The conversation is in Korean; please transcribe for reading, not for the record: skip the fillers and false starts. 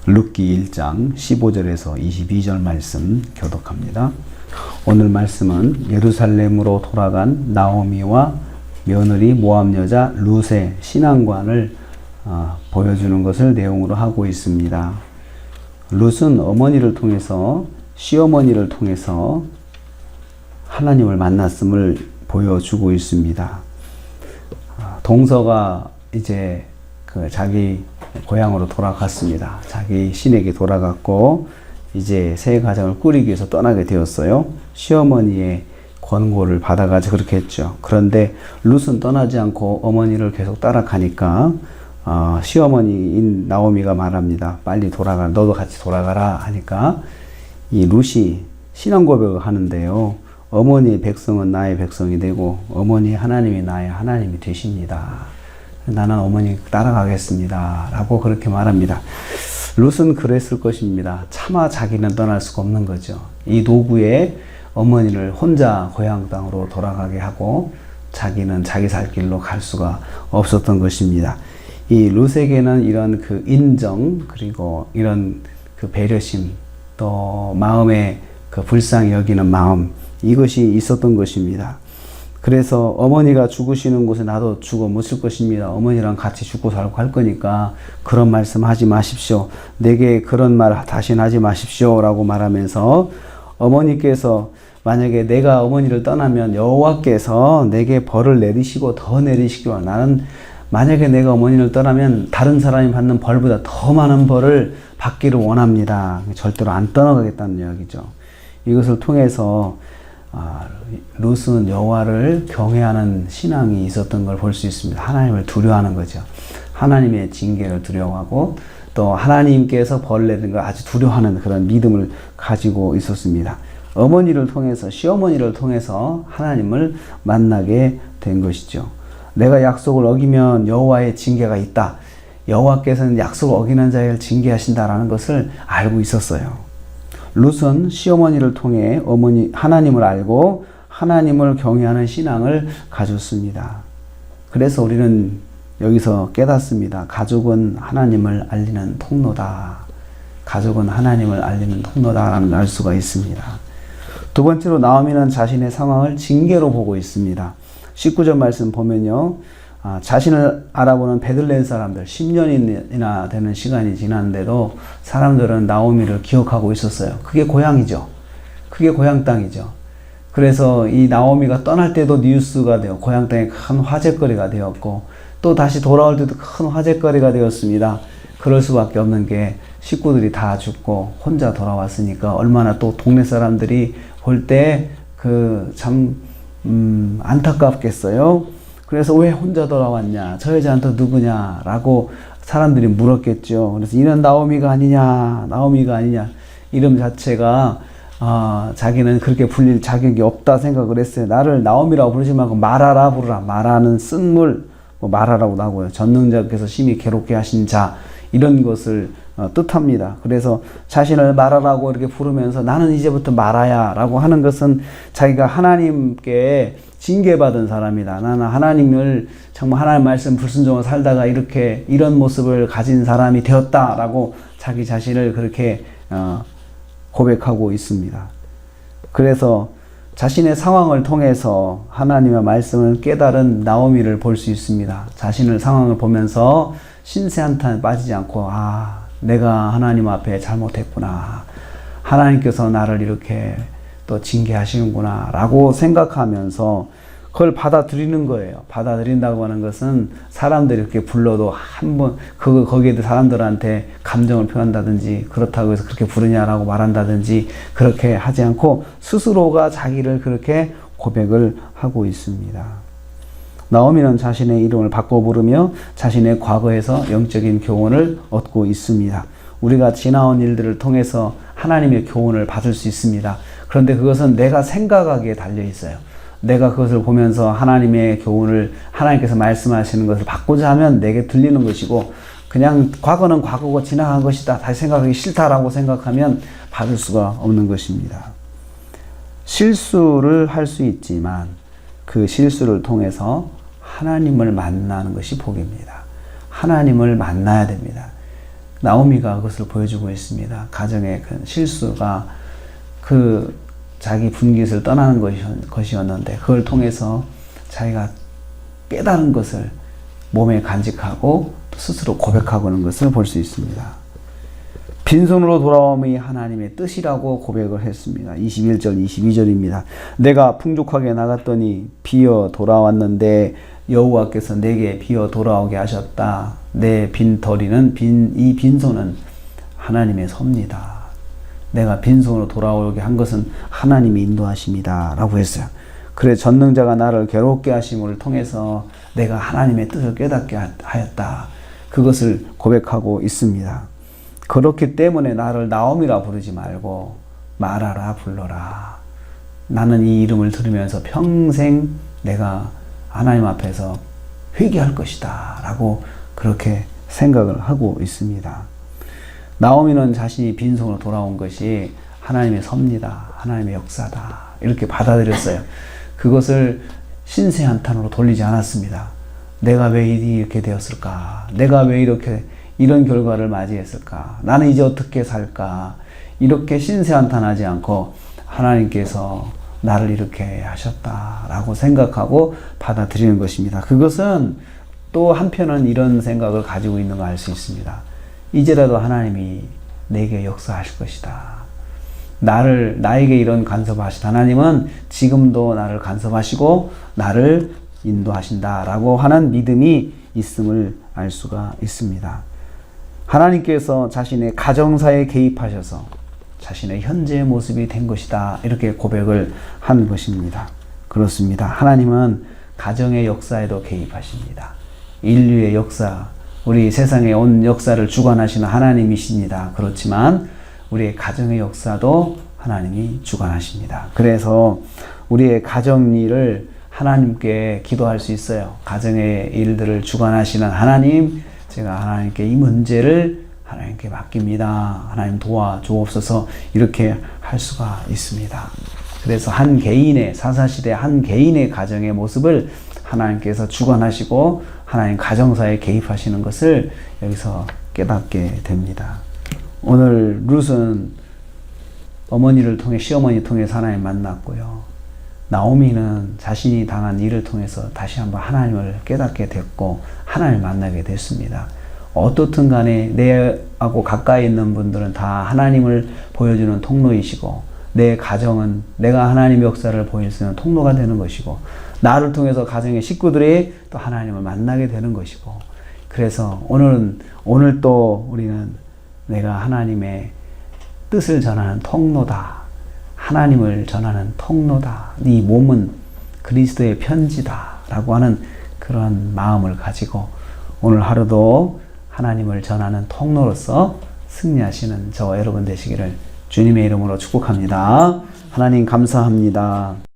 룻기 1장 15절에서 22절 말씀 교독합니다. 오늘 말씀은 예루살렘으로 돌아간 나오미와 며느리 모압 여자 룻의 신앙관을 보여주는 것을 내용으로 하고 있습니다. 룻은 어머니를 통해서 시어머니를 통해서 하나님을 만났음을 보여주고 있습니다. 동서가 이제 자기 고향으로 돌아갔습니다. 자기 신에게 돌아갔고 이제 새 가정을 꾸리기 위해서 떠나게 되었어요. 시어머니의 권고를 받아가지고 그렇게 했죠. 그런데 룻은 떠나지 않고 어머니를 계속 따라가니까 시어머니인 나오미가 말합니다. 빨리 돌아가, 너도 같이 돌아가라 하니까 이 룻이 신앙 고백을 하는데요. 어머니의 백성은 나의 백성이 되고 어머니의 하나님이 나의 하나님이 되십니다. 나는 어머니 따라가겠습니다 라고 그렇게 말합니다. 룻은 그랬을 것입니다. 차마 자기는 떠날 수가 없는 거죠. 이 노구에 어머니를 혼자 고향 땅으로 돌아가게 하고 자기는 자기 살 길로 갈 수가 없었던 것입니다. 이 룻에게는 이런 그 인정 그리고 이런 그 배려심 또 마음에 그 불쌍히 여기는 마음 이것이 있었던 것입니다. 그래서 어머니가 죽으시는 곳에 나도 죽어 못 쓸 것입니다. 어머니랑 같이 죽고 살고 할 거니까 그런 말씀 하지 마십시오. 내게 그런 말 다시는 하지 마십시오 라고 말하면서 어머니께서 만약에 내가 어머니를 떠나면 여호와께서 내게 벌을 내리시고 더 내리시기와 나는 만약에 내가 어머니를 떠나면 다른 사람이 받는 벌보다 더 많은 벌을 받기를 원합니다. 절대로 안 떠나가겠다는 이야기죠. 이것을 통해서 룻은 여호와를 경외하는 신앙이 있었던 걸 볼 수 있습니다. 하나님을 두려워하는 거죠. 하나님의 징계를 두려워하고 또 하나님께서 벌 내리는 걸 아주 두려워하는 그런 믿음을 가지고 있었습니다. 어머니를 통해서 시어머니를 통해서 하나님을 만나게 된 것이죠. 내가 약속을 어기면 여호와의 징계가 있다. 여호와께서는 약속을 어기는 자를 징계하신다라는 것을 알고 있었어요. 룻은 시어머니를 통해 어머니 하나님을 알고 하나님을 경외하는 신앙을 가졌습니다. 그래서 우리는 여기서 깨닫습니다. 가족은 하나님을 알리는 통로다. 가족은 하나님을 알리는 통로다라는 알 수가 있습니다. 두 번째로 나오미는 자신의 상황을 징계로 보고 있습니다. 19절 말씀 보면요. 자신을 알아보는 베들레헴 사람들 10년이나 되는 시간이 지났는데도 사람들은 나오미를 기억하고 있었어요. 그게 고향이죠. 그게 고향 땅이죠. 그래서 이 나오미가 떠날 때도 뉴스가 되어 고향 땅에 큰 화제거리가 되었고 또 다시 돌아올 때도 큰 화제거리가 되었습니다. 그럴 수밖에 없는 게 식구들이 다 죽고 혼자 돌아왔으니까 얼마나 또 동네 사람들이 볼 때 참 안타깝겠어요. 그래서 왜 혼자 돌아왔냐? 저 여자는 또 누구냐? 라고 사람들이 물었겠죠. 그래서 이는 나오미가 아니냐? 나오미가 아니냐? 이름 자체가 자기는 그렇게 불릴 자격이 없다 생각을 했어요. 나를 나오미라고 부르지 말고 마라라 부르라. 마라는 쓴물, 마라라고도 하고요. 전능자께서 심히 괴롭게 하신 자 이런 것을 뜻합니다. 그래서 자신을 마라라고 이렇게 부르면서 나는 이제부터 마라야 라고 하는 것은 자기가 하나님께 징계받은 사람이다. 나는 하나님을 정말 하나님 말씀 불순종을 살다가 이런 모습을 가진 사람이 되었다라고 자기 자신을 그렇게 고백하고 있습니다. 그래서 자신의 상황을 통해서 하나님의 말씀을 깨달은 나오미를 볼 수 있습니다. 자신의 상황을 보면서 신세 한탄에 빠지지 않고 내가 하나님 앞에 잘못했구나. 하나님께서 나를 이렇게 또 징계하시는구나 라고 생각하면서 그걸 받아들이는 거예요. 받아들인다고 하는 것은 사람들이 이렇게 불러도 거기에 사람들한테 감정을 표현한다든지 그렇다고 해서 그렇게 부르냐라고 말한다든지 그렇게 하지 않고 스스로가 자기를 그렇게 고백을 하고 있습니다. 나오미는 자신의 이름을 바꿔 부르며 자신의 과거에서 영적인 교훈을 얻고 있습니다. 우리가 지나온 일들을 통해서 하나님의 교훈을 받을 수 있습니다. 그런데 그것은 내가 생각하기에 달려 있어요. 내가 그것을 보면서 하나님의 교훈을 하나님께서 말씀하시는 것을 받고자 하면 내게 들리는 것이고 그냥 과거는 과거고 지나간 것이다. 다시 생각하기 싫다라고 생각하면 받을 수가 없는 것입니다. 실수를 할 수 있지만 그 실수를 통해서 하나님을 만나는 것이 복입니다. 하나님을 만나야 됩니다. 나오미가 그것을 보여주고 있습니다. 가정의 그 실수가 자기 분깃을 떠나는 것이었는데 그걸 통해서 자기가 깨달은 것을 몸에 간직하고 또 스스로 고백하고 있는 것을 볼 수 있습니다. 빈손으로 돌아옴이 하나님의 뜻이라고 고백을 했습니다. 21절 22절입니다. 내가 풍족하게 나갔더니 비어 돌아왔는데 여호와께서 내게 비어 돌아오게 하셨다. 내 빈터리는 이 빈손은 하나님의 섭니다. 내가 빈손으로 돌아오게 한 것은 하나님이 인도하심이다 라고 했어요. 그래 전능자가 나를 괴롭게 하심을 통해서 내가 하나님의 뜻을 깨닫게 하였다. 그것을 고백하고 있습니다. 그렇기 때문에 나를 나옴이라 부르지 말고 마라라 불러라. 나는 이 이름을 들으면서 평생 내가 하나님 앞에서 회개할 것이다 라고 그렇게 생각을 하고 있습니다. 나오미는 자신이 빈손으로 돌아온 것이 하나님의 섭니다. 하나님의 역사다. 이렇게 받아들였어요. 그것을 신세한탄으로 돌리지 않았습니다. 내가 왜 이렇게 되었을까? 내가 왜 이런 결과를 맞이했을까? 나는 이제 어떻게 살까? 이렇게 신세한탄하지 않고 하나님께서 나를 이렇게 하셨다라고 생각하고 받아들이는 것입니다. 그것은 또 한편은 이런 생각을 가지고 있는 걸 알 수 있습니다. 이제라도 하나님이 내게 역사하실 것이다. 나에게 이런 간섭하신 하나님은 지금도 나를 간섭하시고 나를 인도하신다라고 하는 믿음이 있음을 알 수가 있습니다. 하나님께서 자신의 가정사에 개입하셔서 자신의 현재의 모습이 된 것이다. 이렇게 고백을 한 것입니다. 그렇습니다. 하나님은 가정의 역사에도 개입하십니다. 인류의 역사, 우리 세상에 온 역사를 주관하시는 하나님이십니다. 그렇지만 우리의 가정의 역사도 하나님이 주관하십니다. 그래서 우리의 가정 일을 하나님께 기도할 수 있어요. 가정의 일들을 주관하시는 하나님, 제가 하나님께 이 문제를 하나님께 맡깁니다. 하나님 도와주옵소서 이렇게 할 수가 있습니다. 그래서 한 개인의 사사시대 한 개인의 가정의 모습을 하나님께서 주관하시고 하나님 가정사에 개입하시는 것을 여기서 깨닫게 됩니다. 오늘 룻은 어머니를 통해 시어머니 통해서 하나님 만났고요. 나오미는 자신이 당한 일을 통해서 다시 한번 하나님을 깨닫게 됐고 하나님을 만나게 됐습니다. 어떻든 간에 내하고 가까이 있는 분들은 다 하나님을 보여주는 통로이시고 내 가정은 내가 하나님의 역사를 보일 수 있는 통로가 되는 것이고 나를 통해서 가정의 식구들이 또 하나님을 만나게 되는 것이고 그래서 오늘 또 우리는 내가 하나님의 뜻을 전하는 통로다. 하나님을 전하는 통로다. 네 몸은 그리스도의 편지다. 라고 하는 그런 마음을 가지고 오늘 하루도 하나님을 전하는 통로로서 승리하시는 저와 여러분 되시기를 주님의 이름으로 축복합니다. 하나님 감사합니다.